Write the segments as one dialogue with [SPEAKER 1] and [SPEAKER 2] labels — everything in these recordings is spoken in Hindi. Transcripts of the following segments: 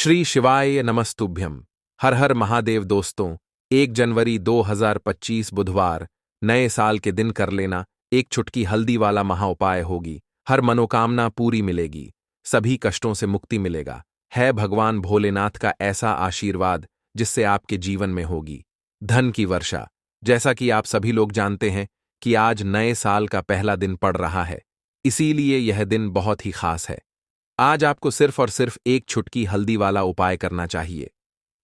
[SPEAKER 1] श्री शिवाय नमस्तुभ्यम। हर हर महादेव। दोस्तों, 1 जनवरी 2025 बुधवार नए साल के दिन कर लेना एक चुटकी हल्दी वाला महा उपाय होगी। हर मनोकामना पूरी मिलेगी, सभी कष्टों से मुक्ति मिलेगा। है भगवान भोलेनाथ का ऐसा आशीर्वाद जिससे आपके जीवन में होगी धन की वर्षा। जैसा कि आप सभी लोग जानते हैं कि आज नए साल का पहला दिन पड़ रहा है, इसीलिए यह दिन बहुत ही खास है। आज आपको सिर्फ और सिर्फ एक चुटकी हल्दी वाला उपाय करना चाहिए।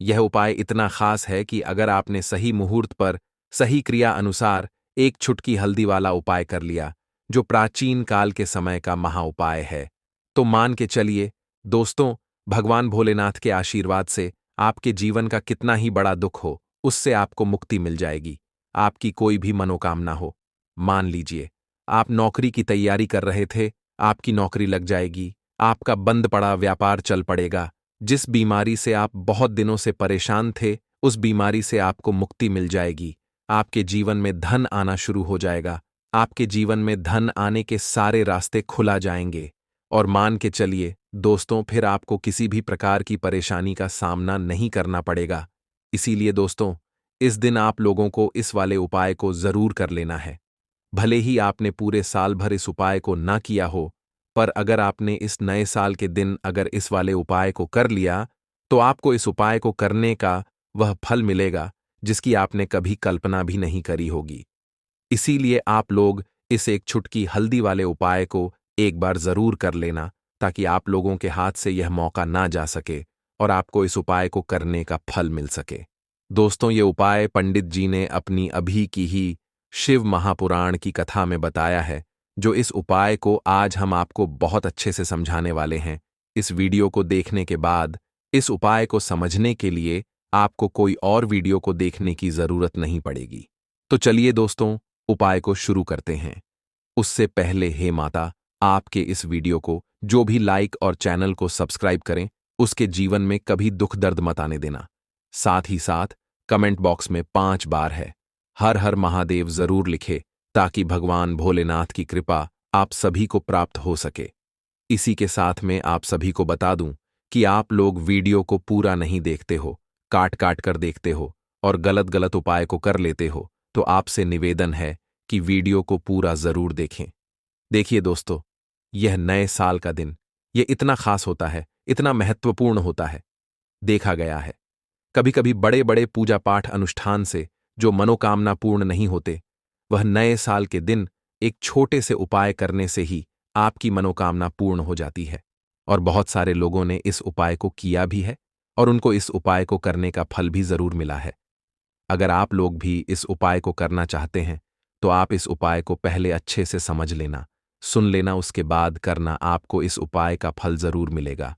[SPEAKER 1] यह उपाय इतना खास है कि अगर आपने सही मुहूर्त पर सही क्रिया अनुसार एक चुटकी हल्दी वाला उपाय कर लिया, जो प्राचीन काल के समय का महा उपाय है, तो मान के चलिए दोस्तों, भगवान भोलेनाथ के आशीर्वाद से आपके जीवन का कितना ही बड़ा दुख हो, उससे आपको मुक्ति मिल जाएगी। आपकी कोई भी मनोकामना हो, मान लीजिए आप नौकरी की तैयारी कर रहे थे, आपकी नौकरी लग जाएगी। आपका बंद पड़ा व्यापार चल पड़ेगा। जिस बीमारी से आप बहुत दिनों से परेशान थे, उस बीमारी से आपको मुक्ति मिल जाएगी। आपके जीवन में धन आना शुरू हो जाएगा। आपके जीवन में धन आने के सारे रास्ते खुला जाएंगे। और मान के चलिए दोस्तों, फिर आपको किसी भी प्रकार की परेशानी का सामना नहीं करना पड़ेगा। इसीलिए दोस्तों, इस दिन आप लोगों को इस वाले उपाय को जरूर कर लेना है। भले ही आपने पूरे साल भर इस उपाय को ना किया हो, पर अगर आपने इस नए साल के दिन अगर इस वाले उपाय को कर लिया, तो आपको इस उपाय को करने का वह फल मिलेगा जिसकी आपने कभी कल्पना भी नहीं करी होगी। इसीलिए आप लोग इस एक चुटकी हल्दी वाले उपाय को एक बार जरूर कर लेना, ताकि आप लोगों के हाथ से यह मौका ना जा सके और आपको इस उपाय को करने का फल मिल सके। दोस्तों, ये उपाय पंडित जी ने अपनी अभी की ही शिव महापुराण की कथा में बताया है, जो इस उपाय को आज हम आपको बहुत अच्छे से समझाने वाले हैं। इस वीडियो को देखने के बाद इस उपाय को समझने के लिए आपको कोई और वीडियो को देखने की जरूरत नहीं पड़ेगी। तो चलिए दोस्तों, उपाय को शुरू करते हैं। उससे पहले हे माता, आपके इस वीडियो को जो भी लाइक और चैनल को सब्सक्राइब करें, उसके जीवन में कभी दुख दर्द मत आने देना। साथ ही साथ कमेंट बॉक्स में 5 बार है हर हर महादेव जरूर लिखे, ताकि भगवान भोलेनाथ की कृपा आप सभी को प्राप्त हो सके। इसी के साथ में आप सभी को बता दूं कि आप लोग वीडियो को पूरा नहीं देखते हो, काट काट कर देखते हो और गलत गलत उपाय को कर लेते हो, तो आपसे निवेदन है कि वीडियो को पूरा जरूर देखें। देखिए दोस्तों, यह नए साल का दिन यह इतना खास होता है, इतना महत्वपूर्ण होता है। देखा गया है कभी कभी बड़े बड़े पूजा पाठ अनुष्ठान से जो मनोकामना पूर्ण नहीं होते, वह नए साल के दिन एक छोटे से उपाय करने से ही आपकी मनोकामना पूर्ण हो जाती है। और बहुत सारे लोगों ने इस उपाय को किया भी है और उनको इस उपाय को करने का फल भी जरूर मिला है। अगर आप लोग भी इस उपाय को करना चाहते हैं, तो आप इस उपाय को पहले अच्छे से समझ लेना, सुन लेना, उसके बाद करना। आपको इस उपाय का फल जरूर मिलेगा।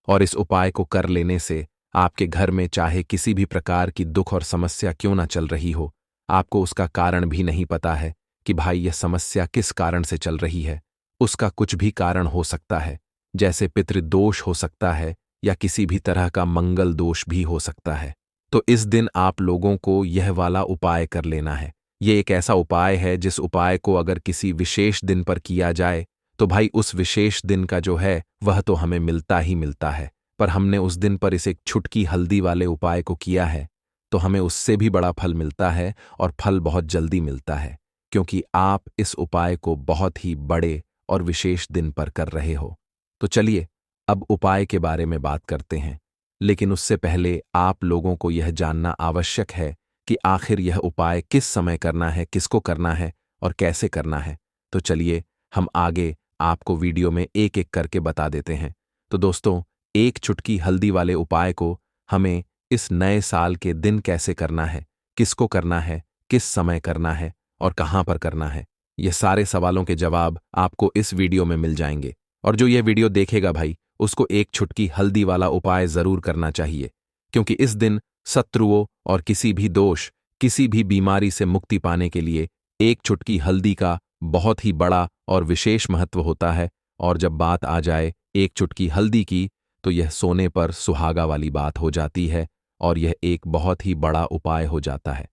[SPEAKER 1] और इस उपाय को कर लेने से आपके घर में चाहे किसी भी प्रकार की दुख और समस्या क्यों ना चल रही हो, आपको उसका कारण भी नहीं पता है कि भाई यह समस्या किस कारण से चल रही है। उसका कुछ भी कारण हो सकता है, जैसे पितृदोष हो सकता है या किसी भी तरह का मंगल दोष भी हो सकता है। तो इस दिन आप लोगों को यह वाला उपाय कर लेना है। यह एक ऐसा उपाय है जिस उपाय को अगर किसी विशेष दिन पर किया जाए, तो भाई उस विशेष दिन का जो है वह तो हमें मिलता ही मिलता है। पर हमने उस दिन पर इस एक छुटकी हल्दी वाले उपाय को किया है, तो हमें उससे भी बड़ा फल मिलता है और फल बहुत जल्दी मिलता है, क्योंकि आप इस उपाय को बहुत ही बड़े और विशेष दिन पर कर रहे हो। तो चलिए अब उपाय के बारे में बात करते हैं, लेकिन उससे पहले आप लोगों को यह जानना आवश्यक है कि आखिर यह उपाय किस समय करना है, किसको करना है और कैसे करना है। तो चलिए हम आगे आपको वीडियो में एक एक करके बता देते हैं। तो दोस्तों, एक चुटकी हल्दी वाले उपाय को हमें इस नए साल के दिन कैसे करना है, किसको करना है, किस समय करना है और कहां पर करना है, ये सारे सवालों के जवाब आपको इस वीडियो में मिल जाएंगे। और जो यह वीडियो देखेगा भाई, उसको एक चुटकी हल्दी वाला उपाय जरूर करना चाहिए, क्योंकि इस दिन शत्रुओं और किसी भी दोष, किसी भी बीमारी से मुक्ति पाने के लिए एक चुटकी हल्दी का बहुत ही बड़ा और विशेष महत्व होता है। और जब बात आ जाए एक चुटकी हल्दी की, तो यह सोने पर सुहागा वाली बात हो जाती है और यह एक बहुत ही बड़ा उपाय हो जाता है।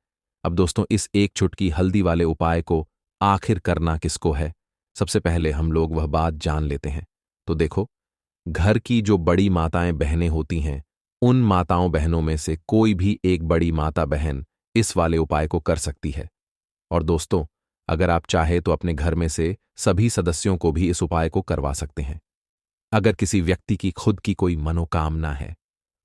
[SPEAKER 1] अब दोस्तों, इस एक चुटकी हल्दी वाले उपाय को आखिर करना किसको है, सबसे पहले हम लोग वह बात जान लेते हैं। तो देखो, घर की जो बड़ी माताएं बहनें होती हैं, उन माताओं बहनों में से कोई भी एक बड़ी माता बहन इस वाले उपाय को कर सकती है। और दोस्तों, अगर आप चाहे तो अपने घर में से सभी सदस्यों को भी इस उपाय को करवा सकते हैं। अगर किसी व्यक्ति की खुद की कोई मनोकामना है,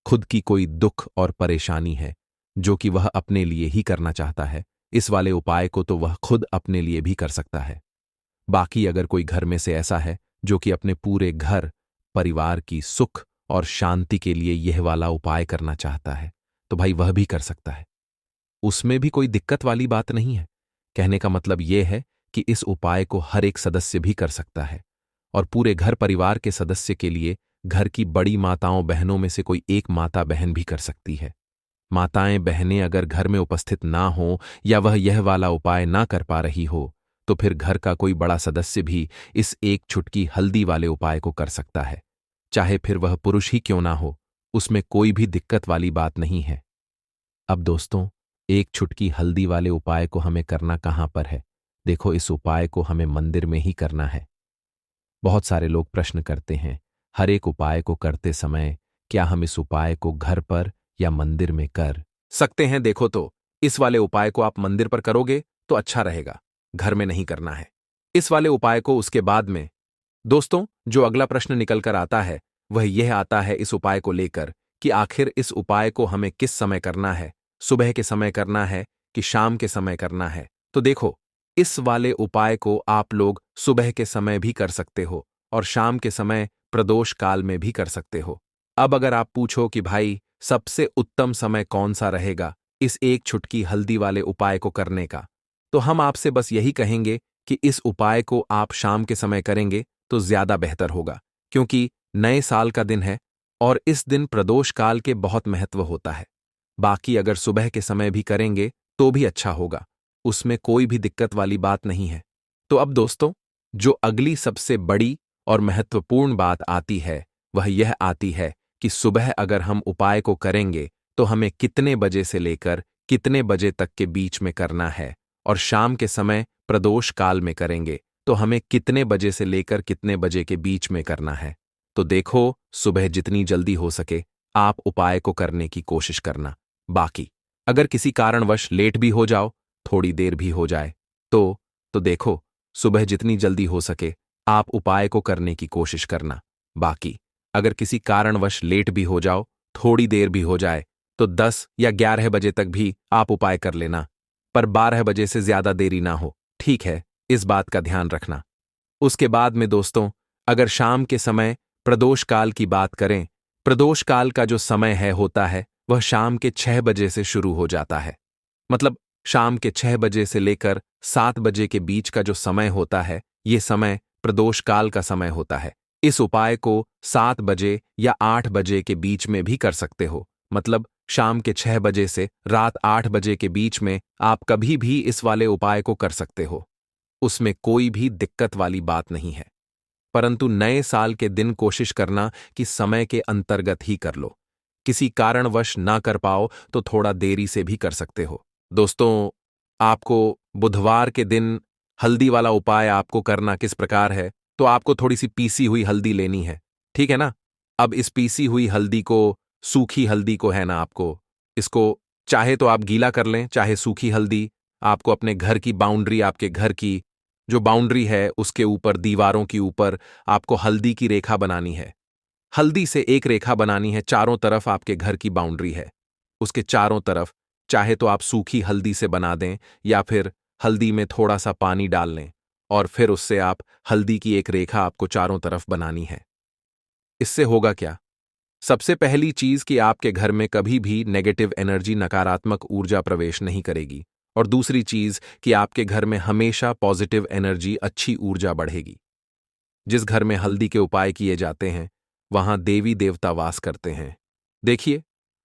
[SPEAKER 1] खुद की कोई दुख और परेशानी है जो कि वह अपने लिए ही करना चाहता है, इस वाले उपाय को तो वह खुद अपने लिए भी कर सकता है। बाकी अगर कोई घर में से ऐसा है जो कि अपने पूरे घर परिवार की सुख और शांति के लिए यह वाला उपाय करना चाहता है, तो भाई वह भी कर सकता है। उसमें भी कोई दिक्कत वाली बात नहीं है। कहने का मतलब यह है कि इस उपाय को हर एक सदस्य भी कर सकता है और पूरे घर परिवार के सदस्य के लिए घर की बड़ी माताओं बहनों में से कोई एक माता बहन भी कर सकती है। माताएं बहनें अगर घर में उपस्थित ना हो या वह यह वाला उपाय ना कर पा रही हो, तो फिर घर का कोई बड़ा सदस्य भी इस एक चुटकी हल्दी वाले उपाय को कर सकता है। चाहे फिर वह पुरुष ही क्यों ना हो, उसमें कोई भी दिक्कत वाली बात नहीं है। अब दोस्तों, एक चुटकी हल्दी वाले उपाय को हमें करना कहां पर है? देखो, इस उपाय को हमें मंदिर में ही करना है। बहुत सारे लोग प्रश्न करते हैं, हर एक उपाय को करते समय क्या हम इस उपाय को घर पर या मंदिर में कर सकते हैं? देखो तो, इस वाले उपाय को आप मंदिर पर करोगे तो अच्छा रहेगा, घर में नहीं करना है। इस वाले उपाय को उसके बाद में दोस्तों, जो अगला प्रश्न निकल कर आता है वह यह आता है इस उपाय को लेकर कि आखिर इस उपाय को हमें किस समय करना है, सुबह के समय करना है कि शाम के समय करना है? तो देखो, इस वाले उपाय को आप लोग सुबह के समय भी कर सकते हो और शाम के समय प्रदोष काल में भी कर सकते हो। अब अगर आप पूछो कि भाई सबसे उत्तम समय कौन सा रहेगा इस एक चुटकी हल्दी वाले उपाय को करने का, तो हम आपसे बस यही कहेंगे कि इस उपाय को आप शाम के समय करेंगे तो ज्यादा बेहतर होगा, क्योंकि नए साल का दिन है और इस दिन प्रदोष काल के बहुत महत्व होता है। बाकी अगर सुबह के समय भी करेंगे तो भी अच्छा होगा, उसमें कोई भी दिक्कत वाली बात नहीं है। तो अब दोस्तों, जो अगली सबसे बड़ी और महत्वपूर्ण बात आती है वह यह आती है कि सुबह अगर हम उपाय को करेंगे तो हमें कितने बजे से लेकर कितने बजे तक के बीच में करना है, और शाम के समय प्रदोष काल में करेंगे तो हमें कितने बजे से लेकर कितने बजे के बीच में करना है। तो देखो, सुबह जितनी जल्दी हो सके आप उपाय को करने की कोशिश करना। बाकी अगर किसी कारणवश लेट भी हो जाओ, थोड़ी देर भी हो जाए, तो देखो, सुबह जितनी जल्दी हो सके आप उपाय को करने की कोशिश करना। बाकी अगर किसी कारणवश लेट भी हो जाओ, थोड़ी देर भी हो जाए, तो 10 या 11 बजे तक भी आप उपाय कर लेना, पर 12 बजे से ज्यादा देरी ना हो, ठीक है? इस बात का ध्यान रखना। उसके बाद में दोस्तों, अगर शाम के समय प्रदोष काल की बात करें, प्रदोष काल का जो समय है होता है वह शाम के 6 बजे से शुरू हो जाता है। मतलब शाम के 6 बजे से लेकर 7 बजे के बीच का जो समय होता है, ये समय प्रदोष काल का समय होता है। इस उपाय को 7 बजे या 8 बजे के बीच में भी कर सकते हो। मतलब शाम के 6 बजे से रात 8 बजे के बीच में आप कभी भी इस वाले उपाय को कर सकते हो, उसमें कोई भी दिक्कत वाली बात नहीं है। परंतु नए साल के दिन कोशिश करना कि समय के अंतर्गत ही कर लो। किसी कारणवश ना कर पाओ तो थोड़ा देरी से भी कर सकते हो। दोस्तों, आपको बुधवार के दिन हल्दी वाला उपाय आपको करना किस प्रकार है, तो आपको थोड़ी सी पीसी हुई हल्दी लेनी है, ठीक है ना? अब इस पीसी हुई हल्दी को, सूखी हल्दी को है ना, आपको इसको चाहे तो आप गीला कर लें, चाहे सूखी हल्दी। आपको अपने घर की बाउंड्री, आपके घर की जो बाउंड्री है उसके ऊपर, दीवारों के ऊपर आपको हल्दी की रेखा बनानी है। हल्दी से एक रेखा बनानी है, चारों तरफ आपके घर की बाउंड्री है, उसके चारों तरफ चाहे तो आप सूखी हल्दी से बना दें या फिर हल्दी में थोड़ा सा पानी डाल लें और फिर उससे आप हल्दी की एक रेखा आपको चारों तरफ बनानी है। इससे होगा क्या? सबसे पहली चीज कि आपके घर में कभी भी नेगेटिव एनर्जी, नकारात्मक ऊर्जा प्रवेश नहीं करेगी, और दूसरी चीज कि आपके घर में हमेशा पॉजिटिव एनर्जी, अच्छी ऊर्जा बढ़ेगी। जिस घर में हल्दी के उपाय किए जाते हैं वहां देवी देवता वास करते हैं। देखिए,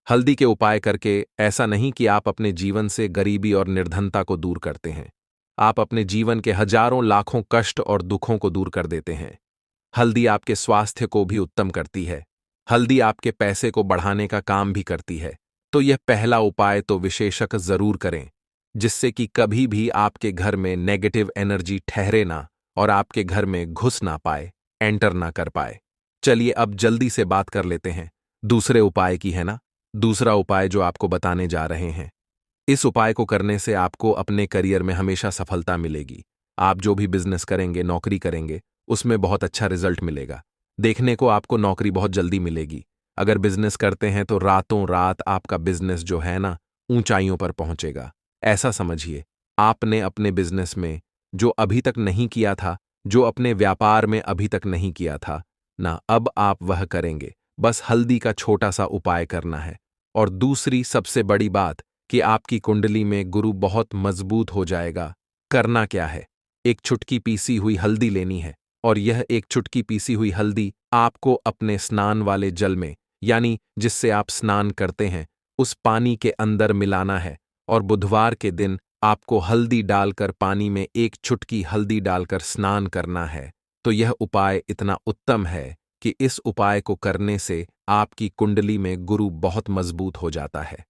[SPEAKER 1] हल्दी के उपाय करके ऐसा नहीं कि आप अपने जीवन से गरीबी और निर्धनता को दूर करते हैं, आप अपने जीवन के हजारों लाखों कष्ट और दुखों को दूर कर देते हैं। हल्दी आपके स्वास्थ्य को भी उत्तम करती है, हल्दी आपके पैसे को बढ़ाने का काम भी करती है। तो यह पहला उपाय तो विशेषक जरूर करें, जिससे कि कभी भी आपके घर में नेगेटिव एनर्जी ठहरे ना और आपके घर में घुस ना पाए, एंटर ना कर पाए। चलिए अब जल्दी से बात कर लेते हैं दूसरे उपाय की है ना? दूसरा उपाय जो आपको बताने जा रहे हैं, इस उपाय को करने से आपको अपने करियर में हमेशा सफलता मिलेगी। आप जो भी बिजनेस करेंगे, नौकरी करेंगे, उसमें बहुत अच्छा रिजल्ट मिलेगा। देखने को आपको नौकरी बहुत जल्दी मिलेगी। अगर बिजनेस करते हैं तो रातों रात आपका बिजनेस जो है ना, ऊंचाइयों पर पहुंचेगा। ऐसा समझिए, आपने अपने बिजनेस में जो अभी तक नहीं किया था, जो अपने व्यापार में अभी तक नहीं किया था ना, अब आप वह करेंगे। बस हल्दी का छोटा सा उपाय करना है। और दूसरी सबसे बड़ी बात कि आपकी कुंडली में गुरु बहुत मजबूत हो जाएगा। करना क्या है? एक चुटकी पीसी हुई हल्दी लेनी है, और यह एक चुटकी पीसी हुई हल्दी आपको अपने स्नान वाले जल में, यानी जिससे आप स्नान करते हैं, उस पानी के अंदर मिलाना है। और बुधवार के दिन आपको हल्दी डालकर, पानी में एक चुटकी हल्दी डालकर स्नान करना है। तो यह उपाय इतना उत्तम है कि इस उपाय को करने से आपकी कुंडली में गुरु बहुत मजबूत हो जाता है।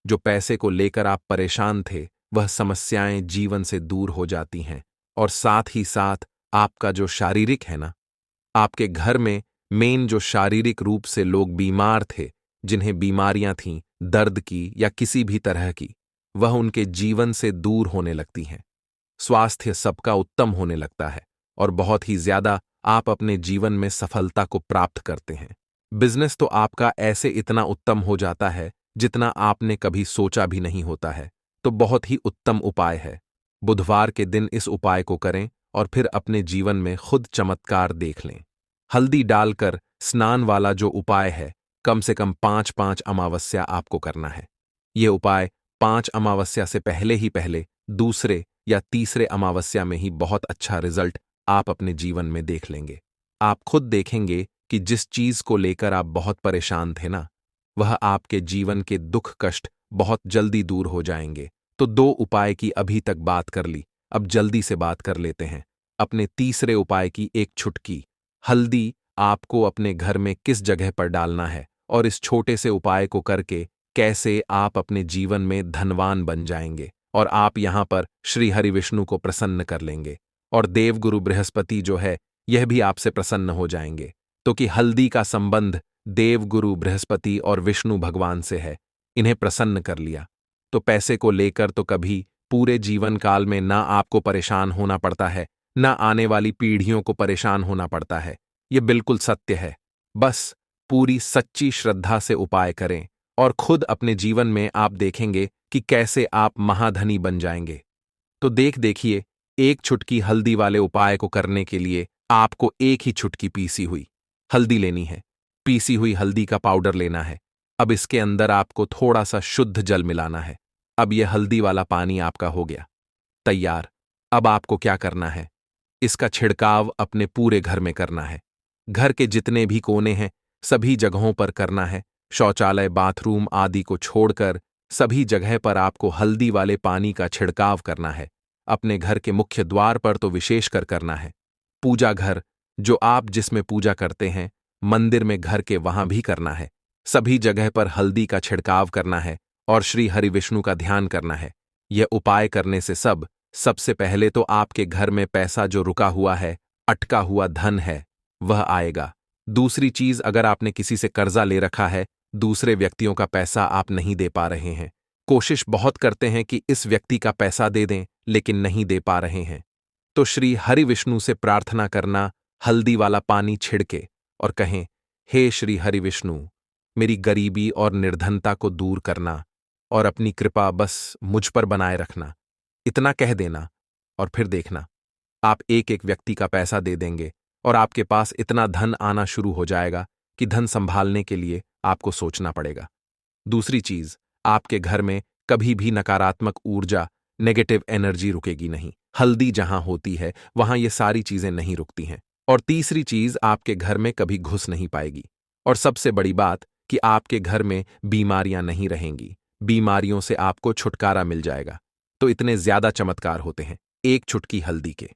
[SPEAKER 1] जो पैसे को लेकर आप परेशान थे, वह समस्याएं जीवन से दूर हो जाती हैं। और साथ ही साथ आपका जो शारीरिक है ना, आपके घर में मेन जो शारीरिक रूप से लोग बीमार थे, जिन्हें बीमारियां थीं, दर्द की या किसी भी तरह की, वह उनके जीवन से दूर होने लगती हैं। स्वास्थ्य सबका उत्तम होने लगता है, और बहुत ही ज्यादा आप अपने जीवन में सफलता को प्राप्त करते हैं। बिजनेस तो आपका ऐसे इतना उत्तम हो जाता है जितना आपने कभी सोचा भी नहीं होता है। तो बहुत ही उत्तम उपाय है। बुधवार के दिन इस उपाय को करें और फिर अपने जीवन में खुद चमत्कार देख लें। हल्दी डालकर स्नान वाला जो उपाय है, कम से कम 5-5 अमावस्या आपको करना है। ये उपाय 5 अमावस्या से पहले ही पहले, दूसरे या तीसरे अमावस्या में ही बहुत अच्छा रिजल्ट आप अपने जीवन में देख लेंगे। आप खुद देखेंगे कि जिस चीज को लेकर आप बहुत परेशान थे ना, वह आपके जीवन के दुख कष्ट बहुत जल्दी दूर हो जाएंगे। तो 2 उपाय की अभी तक बात कर ली, अब जल्दी से बात कर लेते हैं अपने तीसरे उपाय की। एक चुटकी हल्दी आपको अपने घर में किस जगह पर डालना है, और इस छोटे से उपाय को करके कैसे आप अपने जीवन में धनवान बन जाएंगे, और आप यहां पर श्री हरि विष्णु को प्रसन्न कर लेंगे। और देवगुरु बृहस्पति जो है, यह भी आपसे प्रसन्न हो जाएंगे। तो कि हल्दी का संबंध देवगुरु बृहस्पति और विष्णु भगवान से है, इन्हें प्रसन्न कर लिया तो पैसे को लेकर तो कभी पूरे जीवन काल में ना आपको परेशान होना पड़ता है, ना आने वाली पीढ़ियों को परेशान होना पड़ता है। यह बिल्कुल सत्य है। बस पूरी सच्ची श्रद्धा से उपाय करें, और खुद अपने जीवन में आप देखेंगे कि कैसे आप महाधनी बन जाएंगे। तो देखिए, एक चुटकी हल्दी वाले उपाय को करने के लिए आपको एक ही चुटकी पीसी हुई हल्दी लेनी है। पीसी हुई हल्दी का पाउडर लेना है। अब इसके अंदर आपको थोड़ा सा शुद्ध जल मिलाना है। अब यह हल्दी वाला पानी आपका हो गया तैयार। अब आपको क्या करना है? इसका छिड़काव अपने पूरे घर में करना है। घर के जितने भी कोने हैं, सभी जगहों पर करना है। शौचालय, बाथरूम आदि को छोड़कर सभी जगह पर आपको हल्दी वाले पानी का छिड़काव करना है। अपने घर के मुख्य द्वार पर तो विशेषकर करना है। पूजा घर, जो आप जिसमें पूजा करते हैं, मंदिर में, घर के, वहां भी करना है। सभी जगह पर हल्दी का छिड़काव करना है और श्री हरि विष्णु का ध्यान करना है। यह उपाय करने से सबसे पहले तो आपके घर में पैसा जो रुका हुआ है, अटका हुआ धन है, वह आएगा। दूसरी चीज, अगर आपने किसी से कर्जा ले रखा है, दूसरे व्यक्तियों का पैसा आप नहीं दे पा रहे हैं, कोशिश बहुत करते हैं कि इस व्यक्ति का पैसा दे दें, लेकिन नहीं दे पा रहे हैं, तो श्री हरि विष्णु से प्रार्थना करना, हल्दी वाला पानी छिड़के और कहें, हे श्री हरि विष्णु, मेरी गरीबी और निर्धनता को दूर करना और अपनी कृपा बस मुझ पर बनाए रखना। इतना कह देना और फिर देखना, आप एक एक व्यक्ति का पैसा दे देंगे और आपके पास इतना धन आना शुरू हो जाएगा कि धन संभालने के लिए आपको सोचना पड़ेगा। दूसरी चीज, आपके घर में कभी भी नकारात्मक ऊर्जा, नेगेटिव एनर्जी रुकेगी नहीं। हल्दी जहां होती है, वहां ये सारी चीजें नहीं रुकती हैं। और तीसरी चीज, आपके घर में कभी घुस नहीं पाएगी। और सबसे बड़ी बात कि आपके घर में बीमारियां नहीं रहेंगी। बीमारियों से आपको छुटकारा मिल जाएगा। तो इतने ज्यादा चमत्कार होते हैं एक चुटकी हल्दी के,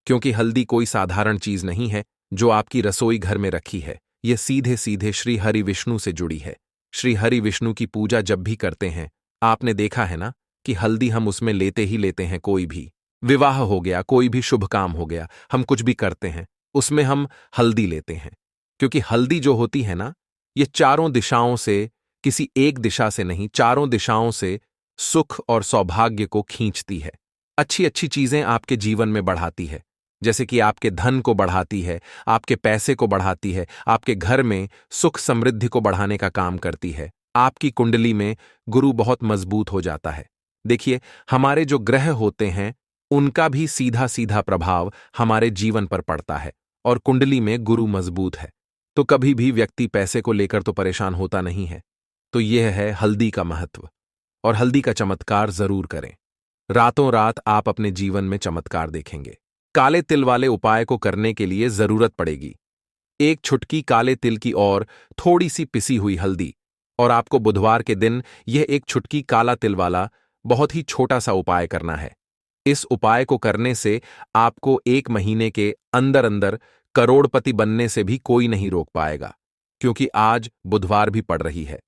[SPEAKER 1] क्योंकि हल्दी कोई साधारण चीज नहीं है जो आपकी रसोई घर में रखी है। यह सीधे सीधे श्री हरि विष्णु से जुड़ी है। श्री हरि विष्णु की पूजा जब भी करते हैं, आपने देखा है ना कि हल्दी हम उसमें लेते ही लेते हैं। कोई भी विवाह हो गया, कोई भी शुभ काम हो गया, हम कुछ भी करते हैं, उसमें हम हल्दी लेते हैं। क्योंकि हल्दी जो होती है ना, ये चारों दिशाओं से, किसी एक दिशा से नहीं, चारों दिशाओं से सुख और सौभाग्य को खींचती है। अच्छी अच्छी चीजें आपके जीवन में बढ़ाती है, जैसे कि आपके धन को बढ़ाती है, आपके पैसे को बढ़ाती है, आपके घर में सुख समृद्धि को बढ़ाने का काम करती है। आपकी कुंडली में गुरु बहुत मजबूत हो जाता है। देखिए, हमारे जो ग्रह होते हैं उनका भी सीधा सीधा प्रभाव हमारे जीवन पर पड़ता है, और कुंडली में गुरु मजबूत है तो कभी भी व्यक्ति पैसे को लेकर तो परेशान होता नहीं है। तो यह है हल्दी का महत्व, और हल्दी का चमत्कार जरूर करें। रातों रात आप अपने जीवन में चमत्कार देखेंगे। काले तिल वाले उपाय को करने के लिए जरूरत पड़ेगी एक छुटकी काले तिल की और थोड़ी सी पिसी हुई हल्दी, और आपको बुधवार के दिन यह एक छुटकी काला तिल वाला बहुत ही छोटा सा उपाय करना है। इस उपाय को करने से आपको 1 महीने के अंदर अंदर करोड़पति बनने से भी कोई नहीं रोक पाएगा, क्योंकि आज बुधवार भी पड़ रही है।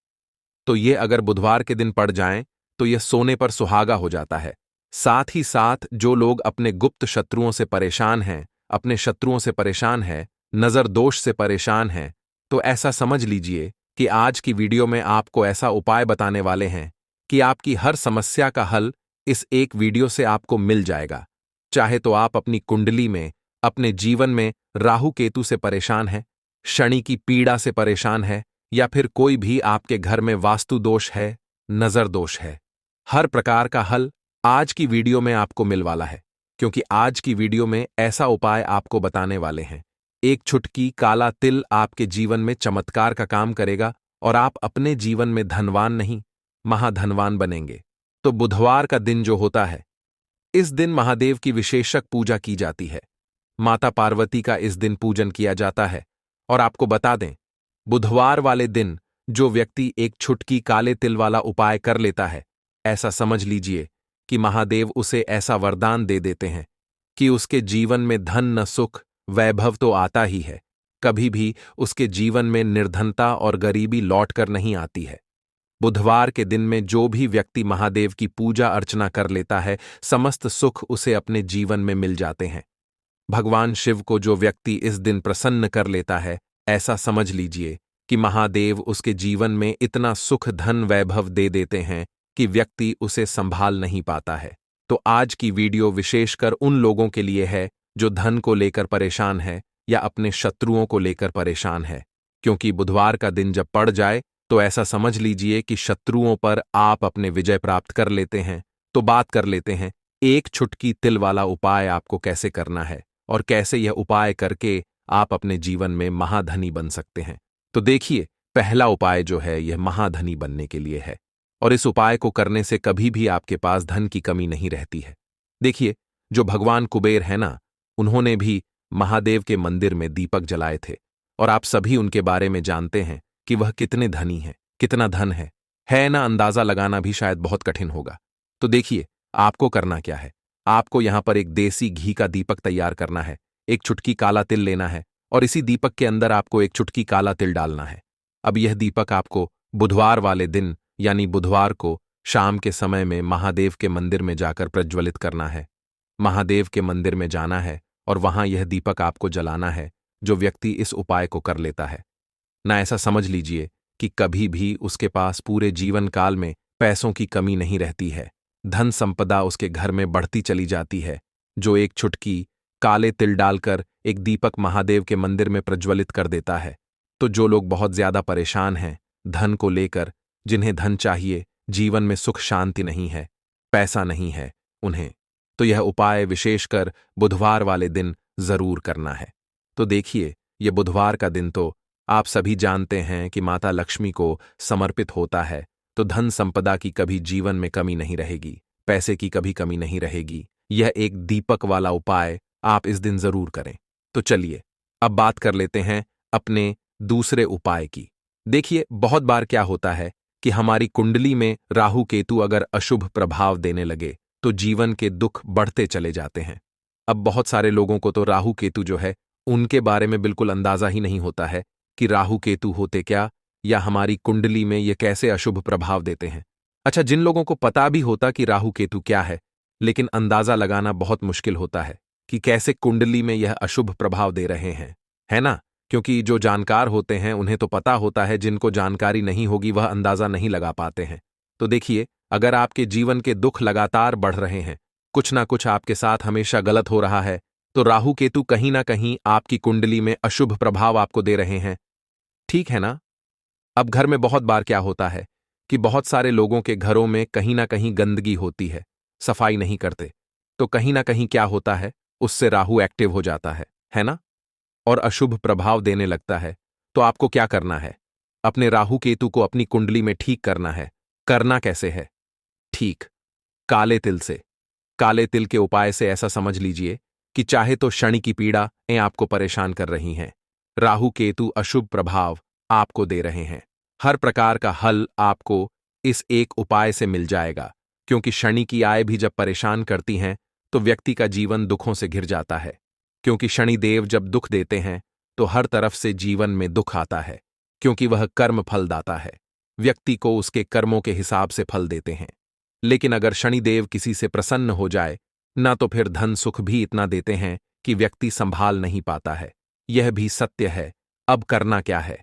[SPEAKER 1] तो ये अगर बुधवार के दिन पड़ जाएं तो यह सोने पर सुहागा हो जाता है। साथ ही साथ जो लोग अपने गुप्त शत्रुओं से परेशान हैं, अपने शत्रुओं से परेशान हैं, नजर दोष से परेशान हैं, तो ऐसा समझ लीजिए कि आज की वीडियो में आपको ऐसा उपाय बताने वाले हैं कि आपकी हर समस्या का हल इस एक वीडियो से आपको मिल जाएगा। चाहे तो आप अपनी कुंडली में, अपने जीवन में राहु केतु से परेशान हैं, शनि की पीड़ा से परेशान है, या फिर कोई भी आपके घर में वास्तु दोष है, नजर दोष है, हर प्रकार का हल आज की वीडियो में आपको मिल वाला है। क्योंकि आज की वीडियो में ऐसा उपाय आपको बताने वाले हैं, एक छुटकी काला तिल आपके जीवन में चमत्कार का काम करेगा और आप अपने जीवन में धनवान नहीं, महाधनवान बनेंगे। तो बुधवार का दिन जो होता है, इस दिन महादेव की विशेषक पूजा की जाती है। माता पार्वती का इस दिन पूजन किया जाता है। और आपको बता दें, बुधवार वाले दिन जो व्यक्ति एक छुटकी काले तिल वाला उपाय कर लेता है, ऐसा समझ लीजिए कि महादेव उसे ऐसा वरदान दे देते हैं कि उसके जीवन में धन न सुख वैभव तो आता ही है, कभी भी उसके जीवन में निर्धनता और गरीबी लौटकर नहीं आती है। बुधवार के दिन में जो भी व्यक्ति महादेव की पूजा अर्चना कर लेता है, समस्त सुख उसे अपने जीवन में मिल जाते हैं। भगवान शिव को जो व्यक्ति इस दिन प्रसन्न कर लेता है, ऐसा समझ लीजिए कि महादेव उसके जीवन में इतना सुख धन वैभव दे देते हैं कि व्यक्ति उसे संभाल नहीं पाता है। तो आज की वीडियो विशेषकर उन लोगों के लिए है जो धन को लेकर परेशान है या अपने शत्रुओं को लेकर परेशान है। क्योंकि बुधवार का दिन जब पड़ जाए तो ऐसा समझ लीजिए कि शत्रुओं पर आप अपने विजय प्राप्त कर लेते हैं। तो बात कर लेते हैं एक छुटकी तिल वाला उपाय आपको कैसे करना है और कैसे यह उपाय करके आप अपने जीवन में महाधनी बन सकते हैं। तो देखिए, पहला उपाय जो है यह महाधनी बनने के लिए है, और इस उपाय को करने से कभी भी आपके पास धन की कमी नहीं रहती है। देखिए, जो भगवान कुबेर है ना, उन्होंने भी महादेव के मंदिर में दीपक जलाए थे, और आप सभी उनके बारे में जानते हैं कि वह कितने धनी हैं, कितना धन है ना, अंदाजा लगाना भी शायद बहुत कठिन होगा। तो देखिए, आपको करना क्या है। आपको यहां पर एक देसी घी का दीपक तैयार करना है, एक चुटकी काला तिल लेना है, और इसी दीपक के अंदर आपको एक चुटकी काला तिल डालना है। अब यह दीपक आपको बुधवार वाले दिन यानी बुधवार को शाम के समय में महादेव के मंदिर में जाकर प्रज्वलित करना है। महादेव के मंदिर में जाना है और वहां यह दीपक आपको जलाना है। जो व्यक्ति इस उपाय को कर लेता है ना, ऐसा समझ लीजिए कि कभी भी उसके पास पूरे जीवन काल में पैसों की कमी नहीं रहती है, धन संपदा उसके घर में बढ़ती चली जाती है। जो एक छुटकी काले तिल डालकर एक दीपक महादेव के मंदिर में प्रज्वलित कर देता है। तो जो लोग बहुत ज्यादा परेशान हैं धन को लेकर, जिन्हें धन चाहिए, जीवन में सुख शांति नहीं है, पैसा नहीं है उन्हें, तो यह उपाय विशेषकर बुधवार वाले दिन जरूर करना है। तो देखिए, यह बुधवार का दिन तो आप सभी जानते हैं कि माता लक्ष्मी को समर्पित होता है। तो धन संपदा की कभी जीवन में कमी नहीं रहेगी, पैसे की कभी कमी नहीं रहेगी। यह एक दीपक वाला उपाय आप इस दिन जरूर करें। तो चलिए अब बात कर लेते हैं अपने दूसरे उपाय की। देखिए, बहुत बार क्या होता है कि हमारी कुंडली में राहु केतु अगर अशुभ प्रभाव देने लगे तो जीवन के दुख बढ़ते चले जाते हैं। अब बहुत सारे लोगों को तो राहु केतु जो है उनके बारे में बिल्कुल अंदाजा ही नहीं होता है कि राहु केतु होते क्या, या हमारी कुंडली में ये कैसे अशुभ प्रभाव देते हैं। अच्छा, जिन लोगों को पता भी होता कि राहु केतु क्या है, लेकिन अंदाजा लगाना बहुत मुश्किल होता है कि कैसे कुंडली में यह अशुभ प्रभाव दे रहे हैं, है ना। क्योंकि जो जानकार होते हैं उन्हें तो पता होता है, जिनको जानकारी नहीं होगी वह अंदाजा नहीं लगा पाते हैं। तो देखिए, अगर आपके जीवन के दुख लगातार बढ़ रहे हैं, कुछ ना कुछ आपके साथ हमेशा गलत हो रहा है, तो राहु केतु कहीं ना कहीं आपकी कुंडली में अशुभ प्रभाव आपको दे रहे हैं। ठीक है ना? अब घर में बहुत बार क्या होता है कि बहुत सारे लोगों के घरों में कहीं ना कहीं गंदगी होती है, सफाई नहीं करते, तो कहीं ना कहीं क्या होता है, उससे राहु एक्टिव हो जाता है ना? और अशुभ प्रभाव देने लगता है। तो आपको क्या करना है? अपने राहु केतु को अपनी कुंडली में ठीक करना है। करना कैसे है? ठीक, काले तिल से। काले तिल के उपाय से ऐसा समझ लीजिए कि चाहे तो शनि की पीड़ाएं आपको परेशान कर रही हैं, राहु केतु अशुभ प्रभाव आपको दे रहे हैं, हर प्रकार का हल आपको इस एक उपाय से मिल जाएगा। क्योंकि शनि की आय भी जब परेशान करती हैं तो व्यक्ति का जीवन दुखों से घिर जाता है। क्योंकि शनि देव जब दुख देते हैं तो हर तरफ से जीवन में दुख आता है, क्योंकि वह कर्म फलदाता है। व्यक्ति को उसके कर्मों के हिसाब से फल देते हैं। लेकिन अगर शनिदेव किसी से प्रसन्न हो जाए ना, तो फिर धन सुख भी इतना देते हैं कि व्यक्ति संभाल नहीं पाता है। यह भी सत्य है। अब करना क्या है?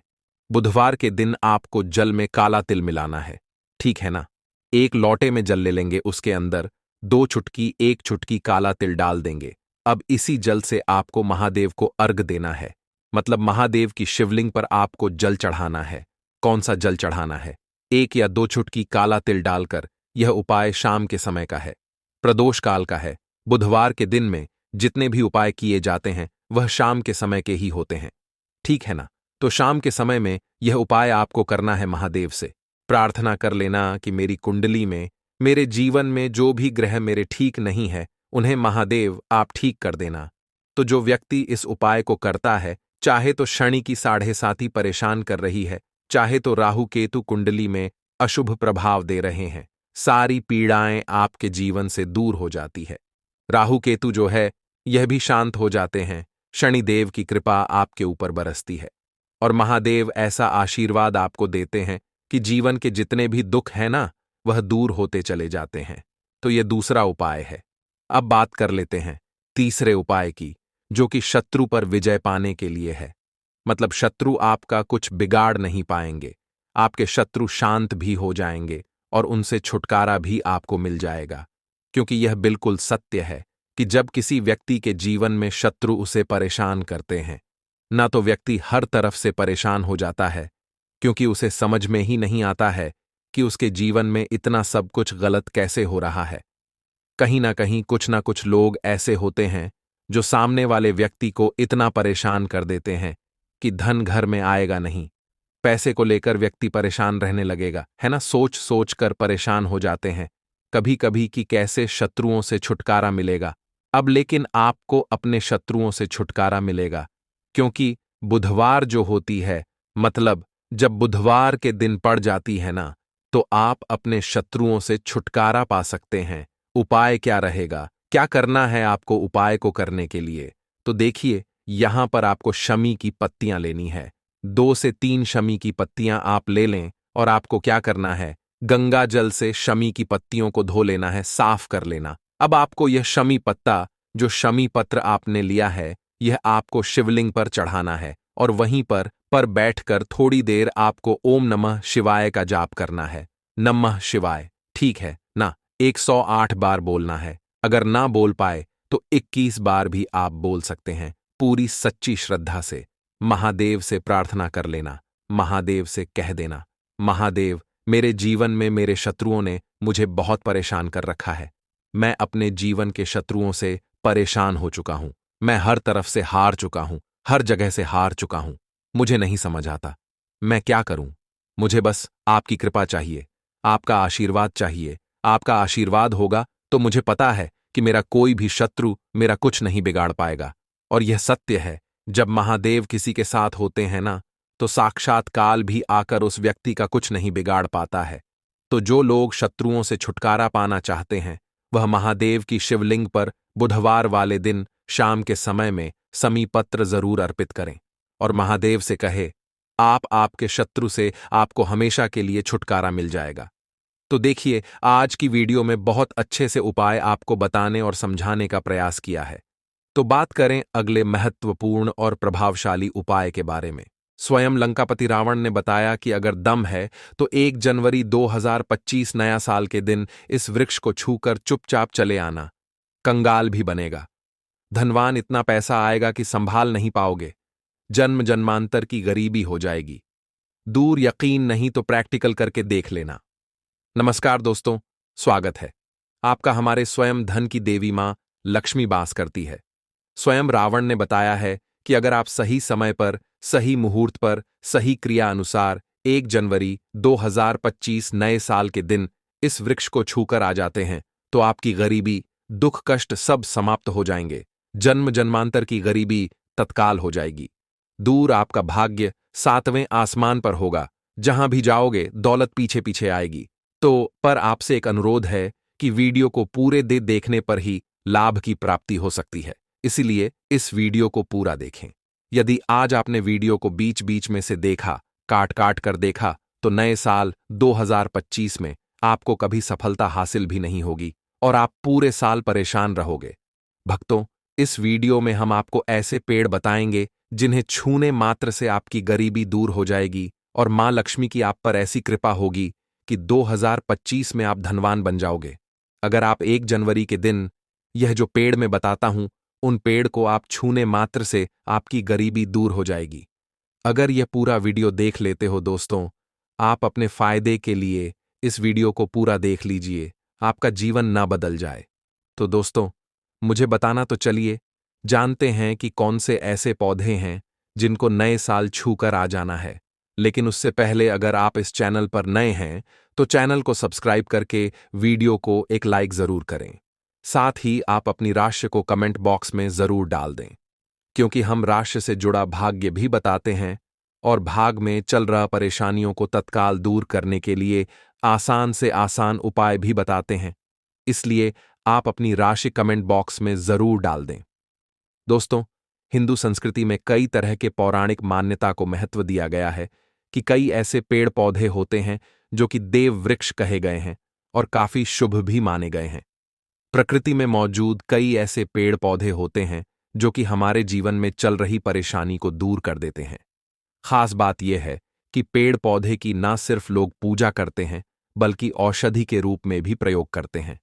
[SPEAKER 1] बुधवार के दिन आपको जल में काला तिल मिलाना है। ठीक है ना? एक लोटे में जल ले लेंगे, उसके अंदर 2 चुटकी 1 चुटकी काला तिल डाल देंगे। अब इसी जल से आपको महादेव को अर्घ देना है, मतलब महादेव की शिवलिंग पर आपको जल चढ़ाना है। कौन सा जल चढ़ाना है? 1 या 2 चुटकी काला तिल डालकर। यह उपाय शाम के समय का है, प्रदोष काल का है। बुधवार के दिन में जितने भी उपाय किए जाते हैं वह शाम के समय के ही होते हैं। ठीक है ना? तो शाम के समय में यह उपाय आपको करना है। महादेव से प्रार्थना कर लेना कि मेरी कुंडली में, मेरे जीवन में जो भी ग्रह मेरे ठीक नहीं है, उन्हें महादेव आप ठीक कर देना। तो जो व्यक्ति इस उपाय को करता है, चाहे तो शनि की 7.5 परेशान कर रही है, चाहे तो राहु केतु कुंडली में अशुभ प्रभाव दे रहे हैं, सारी पीड़ाएं आपके जीवन से दूर हो जाती है। राहु केतु जो है यह भी शांत हो जाते हैं। शनिदेव की कृपा आपके ऊपर बरसती है और महादेव ऐसा आशीर्वाद आपको देते हैं कि जीवन के जितने भी दुख हैं ना, वह दूर होते चले जाते हैं। तो यह दूसरा उपाय है। अब बात कर लेते हैं तीसरे उपाय की, जो कि शत्रु पर विजय पाने के लिए है। मतलब शत्रु आपका कुछ बिगाड़ नहीं पाएंगे, आपके शत्रु शांत भी हो जाएंगे और उनसे छुटकारा भी आपको मिल जाएगा। क्योंकि यह बिल्कुल सत्य है कि जब किसी व्यक्ति के जीवन में शत्रु उसे परेशान करते हैं ना, तो व्यक्ति हर तरफ से परेशान हो जाता है, क्योंकि उसे समझ में ही नहीं आता है कि उसके जीवन में इतना सब कुछ गलत कैसे हो रहा है। कहीं ना कुछ लोग ऐसे होते हैं जो सामने वाले व्यक्ति को इतना परेशान कर देते हैं कि धन घर में आएगा नहीं। पैसे को लेकर व्यक्ति परेशान रहने लगेगा, है ना? सोच सोच कर परेशान हो जाते हैं कभी कभी कि कैसे शत्रुओं से छुटकारा मिलेगा। अब लेकिन आपको अपने शत्रुओं से छुटकारा मिलेगा, क्योंकि बुधवार जो होती है, मतलब जब बुधवार के दिन पड़ जाती है ना, तो आप अपने शत्रुओं से छुटकारा पा सकते हैं। उपाय क्या रहेगा? क्या करना है आपको उपाय को करने के लिए? तो देखिए, यहां पर आपको शमी की पत्तियां लेनी है। 2 से 3 शमी की पत्तियां आप ले लें और आपको क्या करना है, गंगा जल से शमी की पत्तियों को धो लेना है, साफ कर लेना। अब आपको यह शमी पत्ता, जो शमी पत्र आपने लिया है, यह आपको शिवलिंग पर चढ़ाना है और वहीं पर बैठकर थोड़ी देर आपको ओम नमः शिवाय का जाप करना है। नमः शिवाय, ठीक है ना? 108 बार बोलना है। अगर ना बोल पाए तो 21 बार भी आप बोल सकते हैं, पूरी सच्ची श्रद्धा से। महादेव से प्रार्थना कर लेना, महादेव से कह देना, महादेव, मेरे जीवन में मेरे शत्रुओं ने मुझे बहुत परेशान कर रखा है। मैं अपने जीवन के शत्रुओं से परेशान हो चुका हूं। मैं हर तरफ से हार चुका हूं, हर जगह से हार चुका हूं। मुझे नहीं समझ आता मैं क्या करूं। मुझे बस आपकी कृपा चाहिए, आपका आशीर्वाद चाहिए। आपका आशीर्वाद होगा तो मुझे पता है कि मेरा कोई भी शत्रु मेरा कुछ नहीं बिगाड़ पाएगा। और यह सत्य है, जब महादेव किसी के साथ होते हैं ना, तो साक्षात काल भी आकर उस व्यक्ति का कुछ नहीं बिगाड़ पाता है। तो जो लोग शत्रुओं से छुटकारा पाना चाहते हैं, वह महादेव की शिवलिंग पर बुधवार वाले दिन शाम के समय में समी पत्र जरूर अर्पित करें और महादेव से कहे, आपके शत्रु से आपको हमेशा के लिए छुटकारा मिल जाएगा। तो देखिए, आज की वीडियो में बहुत अच्छे से उपाय आपको बताने और समझाने का प्रयास किया है। तो बात करें अगले महत्वपूर्ण और प्रभावशाली उपाय के बारे में। स्वयं लंकापति रावण ने बताया कि अगर दम है तो 1 जनवरी 2025 नया साल के दिन इस वृक्ष को छूकर चुपचाप चले आना। कंगाल भी बनेगा, धनवान इतना पैसा आएगा कि संभाल नहीं पाओगे, जन्म जन्मांतर की गरीबी हो जाएगी। दूर यकीन नहीं तो प्रैक्टिकल करके देख लेना। नमस्कार दोस्तों, स्वागत है आपका हमारे स्वयं धन की देवी मां लक्ष्मी वास करती है। स्वयं रावण ने बताया है कि अगर आप सही समय पर, सही मुहूर्त पर, सही क्रिया अनुसार 1 जनवरी 2025 नए साल के दिन इस वृक्ष को छूकर आ जाते हैं तो आपकी गरीबी, दुख कष्ट सब समाप्त हो जाएंगे। जन्म जन्मांतर की गरीबी तत्काल हो जाएगी। दूर आपका भाग्य 7वें आसमान पर होगा। जहां भी जाओगे दौलत पीछे पीछे आएगी। तो पर आपसे एक अनुरोध है कि वीडियो को पूरे देखने पर ही लाभ की प्राप्ति हो सकती है, इसलिए इस वीडियो को पूरा देखें। यदि आज आपने वीडियो को बीच बीच में से देखा, काट काट कर देखा, तो नए साल 2025 में आपको कभी सफलता हासिल भी नहीं होगी और आप पूरे साल परेशान रहोगे। भक्तों, इस वीडियो में हम आपको ऐसे पेड़ बताएंगे जिन्हें छूने मात्र से आपकी गरीबी दूर हो जाएगी और मां लक्ष्मी की आप पर ऐसी कृपा होगी कि 2025 में आप धनवान बन जाओगे। अगर आप 1 जनवरी के दिन यह जो पेड़ मैं बताता हूं, उन पेड़ को आप छूने मात्र से आपकी गरीबी दूर हो जाएगी। अगर यह पूरा वीडियो देख लेते हो दोस्तों, आप अपने फायदे के लिए इस वीडियो को पूरा देख लीजिए, आपका जीवन ना बदल जाए। तो दोस्तों, मुझे बताना तो चलिए, जानते हैं कि कौन से ऐसे पौधे हैं जिनको नए साल छूकर आ जाना है। लेकिन उससे पहले अगर आप इस चैनल पर नए हैं तो चैनल को सब्सक्राइब करके वीडियो को एक लाइक जरूर करें। साथ ही आप अपनी राशि को कमेंट बॉक्स में जरूर डाल दें, क्योंकि हम राशि से जुड़ा भाग्य भी बताते हैं और भाग में चल रहा परेशानियों को तत्काल दूर करने के लिए आसान से आसान उपाय भी बताते हैं। इसलिए आप अपनी राशि कमेंट बॉक्स में जरूर डाल दें। दोस्तों, हिंदू संस्कृति में कई तरह के पौराणिक मान्यता को महत्व दिया गया है कि कई ऐसे पेड़ पौधे होते हैं जो कि देव वृक्ष कहे गए हैं और काफी शुभ भी माने गए हैं। प्रकृति में मौजूद कई ऐसे पेड़ पौधे होते हैं जो कि हमारे जीवन में चल रही परेशानी को दूर कर देते हैं। खास बात यह है कि पेड़ पौधे की न सिर्फ लोग पूजा करते हैं बल्कि औषधि के रूप में भी प्रयोग करते हैं।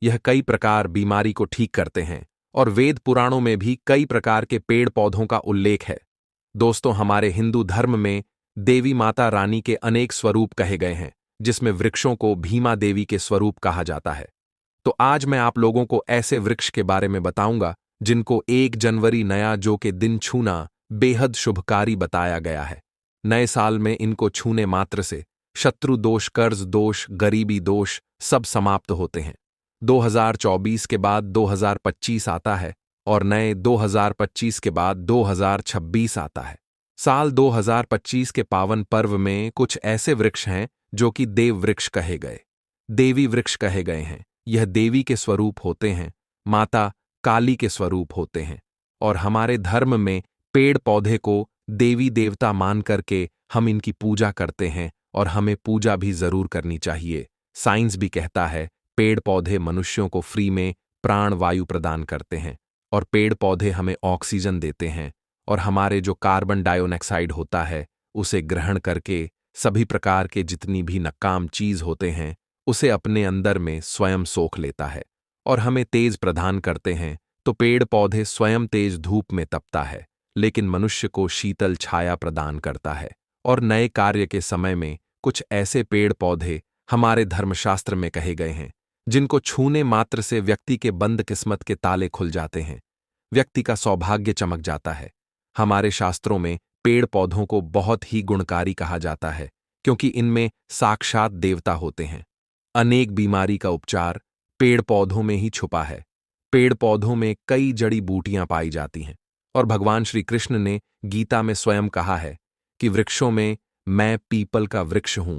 [SPEAKER 1] यह कई प्रकार बीमारी को ठीक करते हैं और वेद पुराणों में भी कई प्रकार के पेड़ पौधों का उल्लेख है। दोस्तों, हमारे हिंदू धर्म में देवी माता रानी के अनेक स्वरूप कहे गए हैं, जिसमें वृक्षों को भीमा देवी के स्वरूप कहा जाता है। तो आज मैं आप लोगों को ऐसे वृक्ष के बारे में बताऊंगा जिनको 1 जनवरी नया जो के दिन छूना बेहद शुभकारी बताया गया है। नए साल में इनको छूने मात्र से शत्रु दोष, कर्ज दोष, गरीबी दोष सब समाप्त होते हैं। 2024 के बाद 2025 आता है और नए 2025 के बाद 2026 आता है। साल 2025 के पावन पर्व में कुछ ऐसे वृक्ष हैं जो कि देव वृक्ष कहे गए, देवी वृक्ष कहे गए हैं। यह देवी के स्वरूप होते हैं, माता काली के स्वरूप होते हैं और हमारे धर्म में पेड़ पौधे को देवी देवता मान करके हम इनकी पूजा करते हैं और हमें पूजा भी जरूर करनी चाहिए। साइंस भी कहता है पेड़ पौधे मनुष्यों को फ्री में प्राण वायु प्रदान करते हैं और पेड़ पौधे हमें ऑक्सीजन देते हैं और हमारे जो कार्बन डाइऑक्साइड होता है उसे ग्रहण करके सभी प्रकार के जितनी भी नकाम चीज होते हैं उसे अपने अंदर में स्वयं सोख लेता है और हमें तेज प्रदान करते हैं। तो पेड़ पौधे स्वयं तेज धूप में तपता है, लेकिन मनुष्य को शीतल छाया प्रदान करता है। और नए कार्य के समय में कुछ ऐसे पेड़ पौधे हमारे धर्मशास्त्र में कहे गए हैं जिनको छूने मात्र से व्यक्ति के बंद किस्मत के ताले खुल जाते हैं, व्यक्ति का सौभाग्य चमक जाता है। हमारे शास्त्रों में पेड़ पौधों को बहुत ही गुणकारी कहा जाता है, क्योंकि इनमें साक्षात देवता होते हैं। अनेक बीमारी का उपचार पेड़ पौधों में ही छुपा है। पेड़ पौधों में कई जड़ी बूटियां पाई जाती हैं और भगवान श्री कृष्ण ने गीता में स्वयं कहा है कि वृक्षों में मैं पीपल का वृक्ष हूं।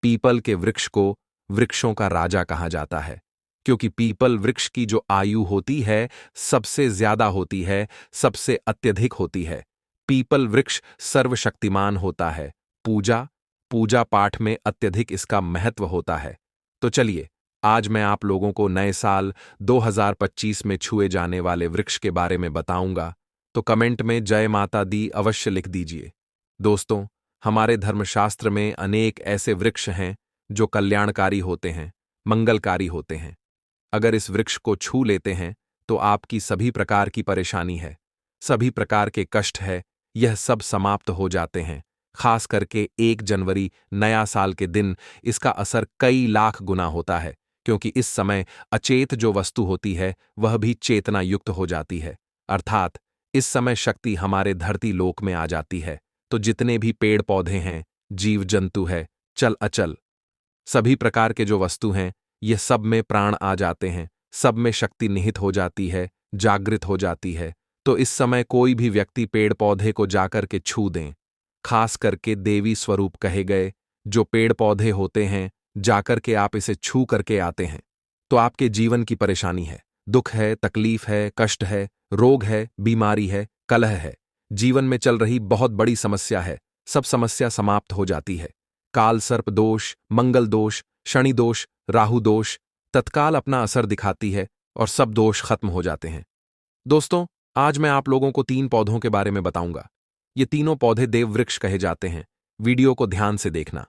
[SPEAKER 1] पीपल के वृक्ष को वृक्षों का राजा कहा जाता है, क्योंकि पीपल वृक्ष की जो आयु होती है सबसे ज्यादा होती है, सबसे अत्यधिक होती है। पीपल वृक्ष सर्वशक्तिमान होता है। पूजा पाठ में अत्यधिक इसका महत्व होता है। तो चलिए आज मैं आप लोगों को नए साल 2025 में छुए जाने वाले वृक्ष के बारे में बताऊंगा, तो कमेंट में जय माता दी अवश्य लिख दीजिए। दोस्तों, हमारे धर्मशास्त्र में अनेक ऐसे वृक्ष हैं जो कल्याणकारी होते हैं, मंगलकारी होते हैं। अगर इस वृक्ष को छू लेते हैं तो आपकी सभी प्रकार की परेशानी है, सभी प्रकार के कष्ट है, यह सब समाप्त हो जाते हैं। खास करके 1 जनवरी नया साल के दिन इसका असर कई लाख गुना होता है, क्योंकि इस समय अचेत जो वस्तु होती है वह भी चेतना युक्त हो जाती है। अर्थात इस समय शक्ति हमारे धरती लोक में आ जाती है। तो जितने भी पेड़ पौधे हैं, जीव जंतु है, चल अचल, सभी प्रकार के जो वस्तु हैं, ये सब में प्राण आ जाते हैं, सब में शक्ति निहित हो जाती है, जागृत हो जाती है। तो इस समय कोई भी व्यक्ति पेड़ पौधे को जाकर के छू दें, खास करके देवी स्वरूप कहे गए जो पेड़ पौधे होते हैं, जाकर के आप इसे छू करके आते हैं तो आपके जीवन की परेशानी है, दुख है, तकलीफ है, कष्ट है, रोग है, बीमारी है, कलह है, जीवन में चल रही बहुत बड़ी समस्या है, सब समस्या समाप्त हो जाती है। काल सर्प दोष, मंगल दोष, शनि दोष, राहु दोष तत्काल अपना असर दिखाती है और सब दोष खत्म हो जाते हैं। दोस्तों, आज मैं आप लोगों को 3 पौधों के बारे में बताऊंगा। ये तीनों पौधे देव वृक्ष कहे जाते हैं। वीडियो को ध्यान से देखना।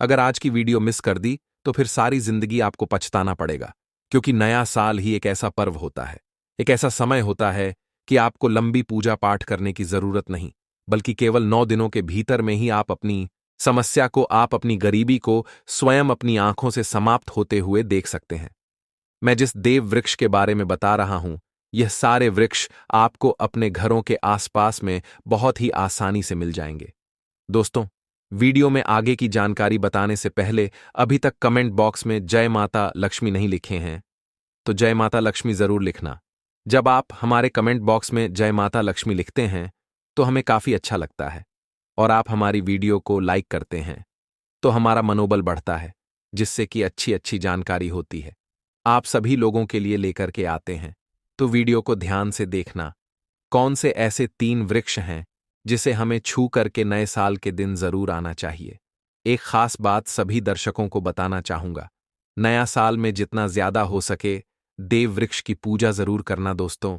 [SPEAKER 1] अगर आज की वीडियो मिस कर दी तो फिर सारी जिंदगी आपको पछताना पड़ेगा, क्योंकि नया साल ही एक ऐसा पर्व होता है, एक ऐसा समय होता है कि आपको लंबी पूजा पाठ करने की जरूरत नहीं, बल्कि केवल 9 दिनों के भीतर में ही आप अपनी समस्या को, आप अपनी गरीबी को स्वयं अपनी आंखों से समाप्त होते हुए देख सकते हैं। मैं जिस देव वृक्ष के बारे में बता रहा हूं, यह सारे वृक्ष आपको अपने घरों के आसपास में बहुत ही आसानी से मिल जाएंगे। दोस्तों, वीडियो में आगे की जानकारी बताने से पहले अभी तक कमेंट बॉक्स में जय माता लक्ष्मी नहीं लिखे हैं तो जय माता लक्ष्मी जरूर लिखना। जब आप हमारे कमेंट बॉक्स में जय माता लक्ष्मी लिखते हैं तो हमें काफी अच्छा लगता है, और आप हमारी वीडियो को लाइक करते हैं तो हमारा मनोबल बढ़ता है, जिससे कि अच्छी अच्छी जानकारी होती है, आप सभी लोगों के लिए लेकर के आते हैं। तो वीडियो को ध्यान से देखना। कौन से ऐसे 3 वृक्ष हैं जिसे हमें छू करके नए साल के दिन जरूर आना चाहिए। एक खास बात सभी दर्शकों को बताना चाहूंगा, नया साल में जितना ज्यादा हो सके देव वृक्ष की पूजा जरूर करना। दोस्तों,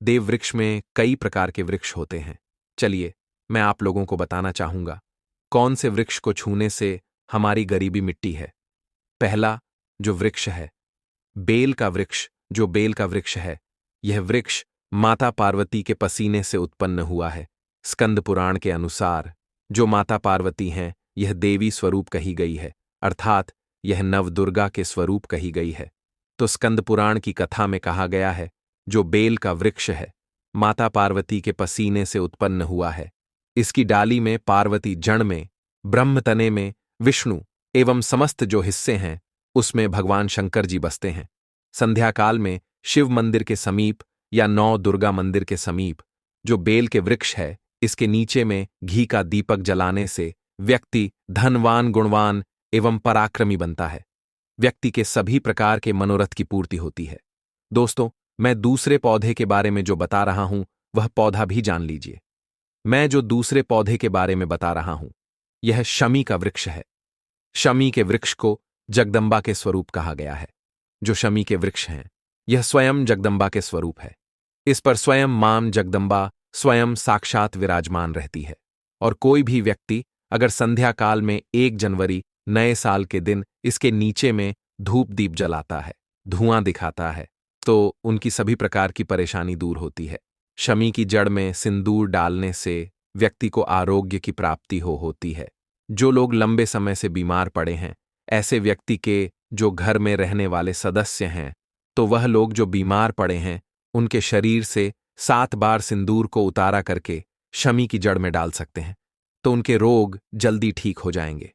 [SPEAKER 1] देव वृक्ष में कई प्रकार के वृक्ष होते हैं। चलिए, मैं आप लोगों को बताना चाहूंगा कौन से वृक्ष को छूने से हमारी गरीबी मिटती है। पहला जो वृक्ष है, बेल का वृक्ष। जो बेल का वृक्ष है, यह वृक्ष माता पार्वती के पसीने से उत्पन्न हुआ है। स्कंद पुराण के अनुसार जो माता पार्वती हैं, यह देवी स्वरूप कही गई है, अर्थात यह नवदुर्गा के स्वरूप कही गई है। तो स्कंद पुराण की कथा में कहा गया है, जो बेल का वृक्ष है, माता पार्वती के पसीने से उत्पन्न हुआ है। इसकी डाली में पार्वती जड़ में, ब्रह्म तने में विष्णु एवं समस्त जो हिस्से हैं उसमें भगवान शंकर जी बसते हैं। संध्या काल में शिव मंदिर के समीप या 9 दुर्गा मंदिर के समीप जो बेल के वृक्ष है, इसके नीचे में घी का दीपक जलाने से व्यक्ति धनवान, गुणवान एवं पराक्रमी बनता है। व्यक्ति के सभी प्रकार के मनोरथ की पूर्ति होती है। दोस्तों, मैं दूसरे पौधे के बारे में जो बता रहा हूं वह पौधा भी जान लीजिए। मैं जो दूसरे पौधे के बारे में बता रहा हूं, यह शमी का वृक्ष है। शमी के वृक्ष को जगदंबा के स्वरूप कहा गया है। जो शमी के वृक्ष हैं, यह स्वयं जगदंबा के स्वरूप है। इस पर स्वयं मां जगदंबा स्वयं साक्षात विराजमान रहती है। और कोई भी व्यक्ति अगर संध्या काल में 1 जनवरी नए साल के दिन इसके नीचे में धूप दीप जलाता है, धुआं दिखाता है, तो उनकी सभी प्रकार की परेशानी दूर होती है। शमी की जड़ में सिंदूर डालने से व्यक्ति को आरोग्य की प्राप्ति होती है। जो लोग लंबे समय से बीमार पड़े हैं, ऐसे व्यक्ति के जो घर में रहने वाले सदस्य हैं, तो वह लोग जो बीमार पड़े हैं उनके शरीर से 7 बार सिंदूर को उतारा करके शमी की जड़ में डाल सकते हैं, तो उनके रोग जल्दी ठीक हो जाएंगे।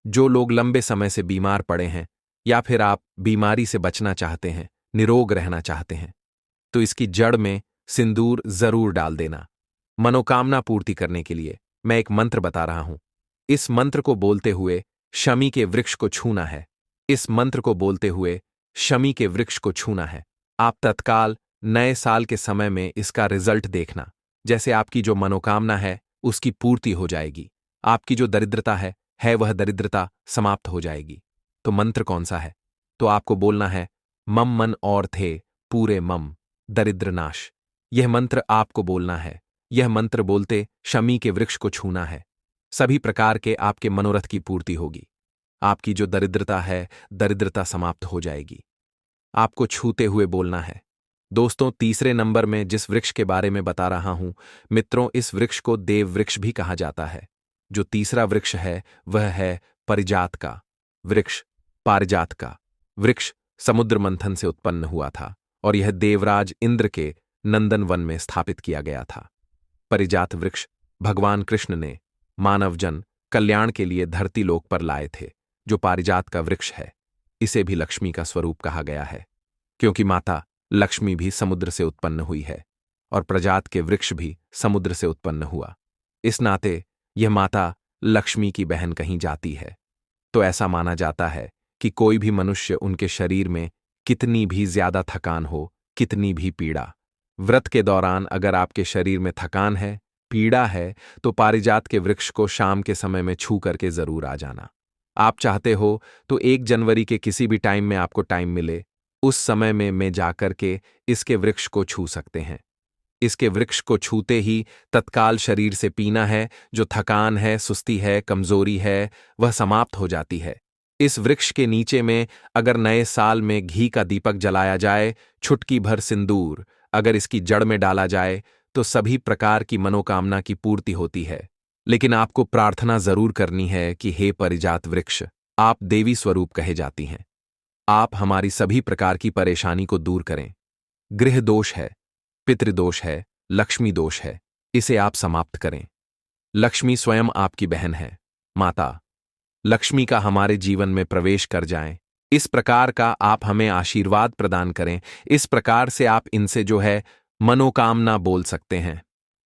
[SPEAKER 1] जो लोग लंबे समय से बीमार पड़े हैं या फिर आप बीमारी से बचना चाहते हैं, निरोग रहना चाहते हैं, तो इसकी जड़ में सिंदूर जरूर डाल देना। मनोकामना पूर्ति करने के लिए मैं एक मंत्र बता रहा हूं। इस मंत्र को बोलते हुए शमी के वृक्ष को छूना है। इस मंत्र को बोलते हुए शमी के वृक्ष को छूना है। आप तत्काल नए साल के समय में इसका रिजल्ट देखना। जैसे आपकी जो मनोकामना है उसकी पूर्ति हो जाएगी। आपकी जो दरिद्रता है वह दरिद्रता समाप्त हो जाएगी। तो मंत्र कौन सा है? तो आपको बोलना है मम मन और थे पूरे मम दरिद्र नाश। यह मंत्र आपको बोलना है। यह मंत्र बोलते शमी के वृक्ष को छूना है। सभी प्रकार के आपके मनोरथ की पूर्ति होगी। आपकी जो दरिद्रता है, दरिद्रता समाप्त हो जाएगी। आपको छूते हुए बोलना है। दोस्तों, तीसरे नंबर में जिस वृक्ष के बारे में बता रहा हूं, मित्रों, इस वृक्ष को देव वृक्ष भी कहा जाता है। जो तीसरा वृक्ष है वह है परिजात का वृक्ष। पारिजात का वृक्ष समुद्र मंथन से उत्पन्न हुआ था और यह देवराज इंद्र के नंदन वन में स्थापित किया गया था। परिजात वृक्ष भगवान कृष्ण ने मानवजन कल्याण के लिए धरती लोक पर लाए थे। जो पारिजात का वृक्ष है, इसे भी लक्ष्मी का स्वरूप कहा गया है, क्योंकि माता लक्ष्मी भी समुद्र से उत्पन्न हुई है और प्रजात के वृक्ष भी समुद्र से उत्पन्न हुआ। इस नाते यह माता लक्ष्मी की बहन कही जाती है। तो ऐसा माना जाता है कि कोई भी मनुष्य उनके शरीर में कितनी भी ज्यादा थकान हो, कितनी भी पीड़ा, व्रत के दौरान अगर आपके शरीर में थकान है, पीड़ा है, तो पारिजात के वृक्ष को शाम के समय में छू करके जरूर आ जाना। आप चाहते हो तो 1 जनवरी के किसी भी टाइम में आपको टाइम मिले, उस समय में जाकर के इसके वृक्ष को छू सकते हैं। इसके वृक्ष को छूते ही तत्काल शरीर से पीना है, जो थकान है, सुस्ती है, कमजोरी है, वह समाप्त हो जाती है। इस वृक्ष के नीचे में अगर नए साल में घी का दीपक जलाया जाए, छुटकी भर सिंदूर अगर इसकी जड़ में डाला जाए, तो सभी प्रकार की मनोकामना की पूर्ति होती है। लेकिन आपको प्रार्थना जरूर करनी है कि हे परिजात वृक्ष, आप देवी स्वरूप कहे जाती हैं। आप हमारी सभी प्रकार की परेशानी को दूर करें। गृह दोष है, पितृदोष है, लक्ष्मी दोष है, इसे आप समाप्त करें। लक्ष्मी स्वयं आपकी बहन है। माता लक्ष्मी का हमारे जीवन में प्रवेश कर जाएं, इस प्रकार का आप हमें आशीर्वाद प्रदान करें। इस प्रकार से आप इनसे जो है मनोकामना बोल सकते हैं।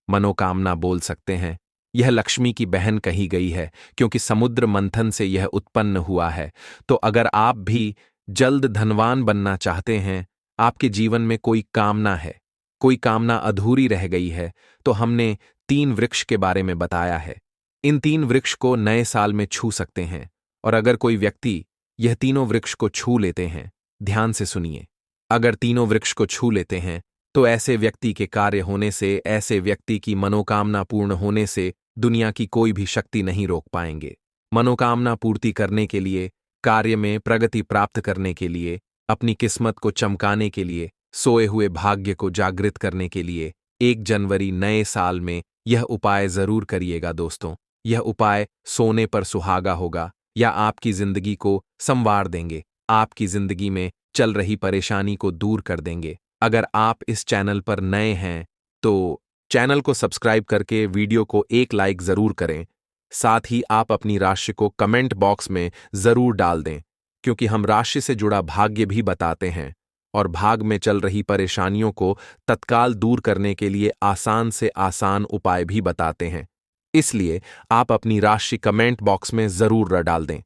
[SPEAKER 1] मनोकामना बोल सकते हैं। यह लक्ष्मी की बहन कही गई है, क्योंकि समुद्र मंथन से यह उत्पन्न हुआ है। तो अगर आप भी जल्द धनवान बनना चाहते हैं, आपके जीवन में कोई कामना है, कोई कामना अधूरी रह गई है, तो हमने 3 वृक्ष के बारे में बताया है। इन 3 वृक्ष को नए साल में छू सकते हैं। और अगर कोई व्यक्ति यह तीनों वृक्ष को छू लेते हैं, ध्यान से सुनिए, अगर तीनों वृक्ष को छू लेते हैं, तो ऐसे व्यक्ति के कार्य होने से, ऐसे व्यक्ति की मनोकामना पूर्ण होने से दुनिया की कोई भी शक्ति नहीं रोक पाएंगे। मनोकामना पूर्ति करने के लिए, कार्य में प्रगति प्राप्त करने के लिए, अपनी किस्मत को चमकाने के लिए, सोए हुए भाग्य को जागृत करने के लिए 1 जनवरी नए साल में यह उपाय जरूर करिएगा दोस्तों। यह उपाय सोने पर सुहागा होगा या आपकी जिंदगी को संवार देंगे, आपकी जिंदगी में चल रही परेशानी को दूर कर देंगे। अगर आप इस चैनल पर नए हैं तो चैनल को सब्सक्राइब करके वीडियो को एक लाइक जरूर करें। साथ ही आप अपनी राशि को कमेंट बॉक्स में जरूर डाल दें, क्योंकि हम राशि से जुड़ा भाग्य भी बताते हैं और भाग में चल रही परेशानियों को तत्काल दूर करने के लिए आसान से आसान उपाय भी बताते हैं। इसलिए आप अपनी राशि कमेंट बॉक्स में जरूर डाल दें।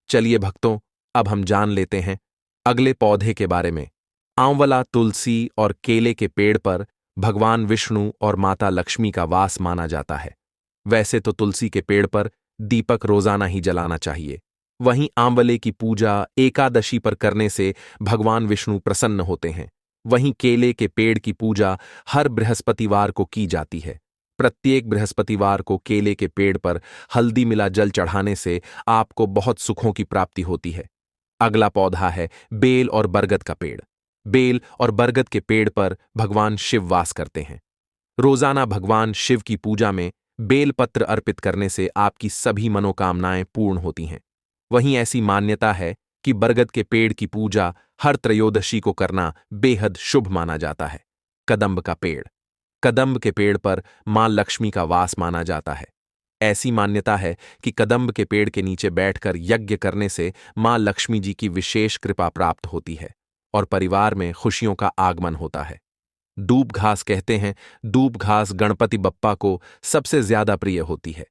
[SPEAKER 1] चलिए भक्तों, अब हम जान लेते हैं अगले पौधे के बारे में। आंवला, तुलसी और केले के पेड़ पर भगवान विष्णु और माता लक्ष्मी का वास माना जाता है। वैसे तो तुलसी के पेड़ पर दीपक रोजाना ही जलाना चाहिए, वहीं आंवले की पूजा एकादशी पर करने से भगवान विष्णु प्रसन्न होते हैं। वहीं केले के पेड़ की पूजा हर बृहस्पतिवार को की जाती है। प्रत्येक बृहस्पतिवार को केले के पेड़ पर हल्दी मिला जल चढ़ाने से आपको बहुत सुखों की प्राप्ति होती है। अगला पौधा है बेल और बरगद का पेड़। बेल और बरगद के पेड़ पर भगवान शिव वास करते हैं। रोजाना भगवान शिव की पूजा में बेल पत्र अर्पित करने से आपकी सभी मनोकामनाएं पूर्ण होती हैं। वहीं ऐसी मान्यता है कि बरगद के पेड़ की पूजा हर त्रयोदशी को करना बेहद शुभ माना जाता है। कदंब का पेड़। कदंब के पेड़ पर मां लक्ष्मी का वास माना जाता है। ऐसी मान्यता है कि कदंब के पेड़ के नीचे बैठकर यज्ञ करने से मां लक्ष्मी जी की विशेष कृपा प्राप्त होती है और परिवार में खुशियों का आगमन होता है। दूब घास कहते हैं, दूब घास गणपति बप्पा को सबसे ज्यादा प्रिय होती है।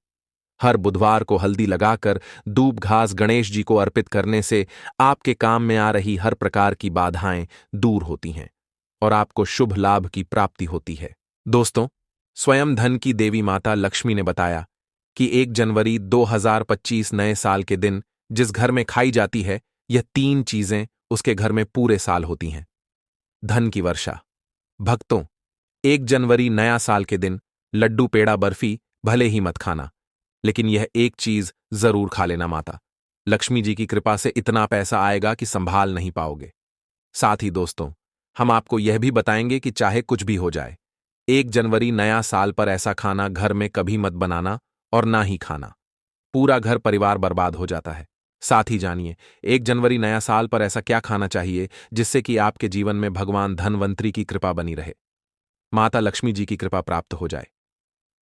[SPEAKER 1] हर बुधवार को हल्दी लगाकर दूब घास गणेश जी को अर्पित करने से आपके काम में आ रही हर प्रकार की बाधाएं दूर होती हैं और आपको शुभ लाभ की प्राप्ति होती है। दोस्तों, स्वयं धन की देवी माता लक्ष्मी ने बताया कि 1 जनवरी 2025 नए साल के दिन जिस घर में खाई जाती है, यह 3 चीजें उसके घर में पूरे साल होती हैं। धन की वर्षा। भक्तों, 1 जनवरी नया साल के दिन लड्डू पेड़ा बर्फी भले ही मत खाना, लेकिन यह एक चीज जरूर खा लेना। माता लक्ष्मी जी की कृपा से इतना पैसा आएगा कि संभाल नहीं पाओगे। साथ ही दोस्तों, हम आपको यह भी बताएंगे कि चाहे कुछ भी हो जाए, 1 जनवरी नया साल पर ऐसा खाना घर में कभी मत बनाना और ना ही खाना। पूरा घर परिवार बर्बाद हो जाता है। साथ ही जानिए 1 जनवरी नया साल पर ऐसा क्या खाना चाहिए जिससे कि आपके जीवन में भगवान धनवंतरी की कृपा बनी रहे, माता लक्ष्मी जी की कृपा प्राप्त हो जाए।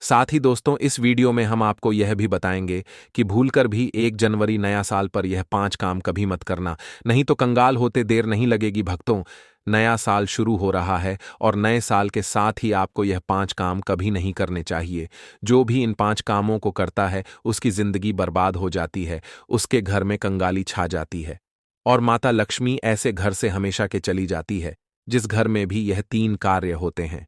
[SPEAKER 1] साथ ही दोस्तों, इस वीडियो में हम आपको यह भी बताएंगे कि भूलकर भी 1 जनवरी नया साल पर यह 5 काम कभी मत करना, नहीं तो कंगाल होते देर नहीं लगेगी। भक्तों, नया साल शुरू हो रहा है और नए साल के साथ ही आपको यह 5 काम कभी नहीं करने चाहिए। जो भी इन 5 कामों को करता है उसकी जिंदगी बर्बाद हो जाती है, उसके घर में कंगाली छा जाती है और माता लक्ष्मी ऐसे घर से हमेशा के चली जाती है जिस घर में भी यह 3 कार्य होते हैं।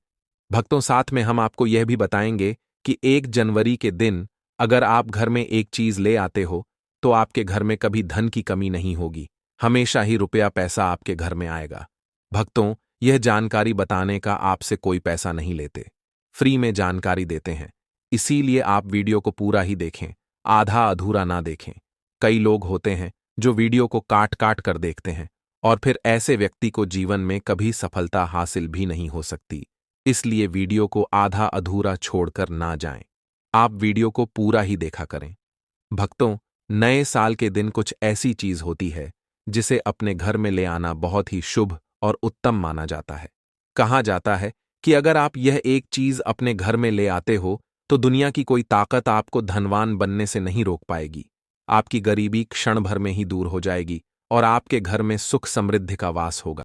[SPEAKER 1] भक्तों, साथ में हम आपको यह भी बताएंगे कि 1 जनवरी के दिन अगर आप घर में एक चीज ले आते हो तो आपके घर में कभी धन की कमी नहीं होगी, हमेशा ही रुपया पैसा आपके घर में आएगा। भक्तों, यह जानकारी बताने का आपसे कोई पैसा नहीं लेते, फ्री में जानकारी देते हैं, इसीलिए आप वीडियो को पूरा ही देखें, आधा अधूरा ना देखें। कई लोग होते हैं जो वीडियो को काट काट कर देखते हैं और फिर ऐसे व्यक्ति को जीवन में कभी सफलता हासिल भी नहीं हो सकती। इसलिए वीडियो को आधा अधूरा छोड़कर ना जाएं, आप वीडियो को पूरा ही देखा करें। भक्तों, नए साल के दिन कुछ ऐसी चीज होती है जिसे अपने घर में ले आना बहुत ही शुभ और उत्तम माना जाता है। कहा जाता है कि अगर आप यह एक चीज अपने घर में ले आते हो तो दुनिया की कोई ताकत आपको धनवान बनने से नहीं रोक पाएगी। आपकी गरीबी क्षण भर में ही दूर हो जाएगी और आपके घर में सुख समृद्धि का वास होगा।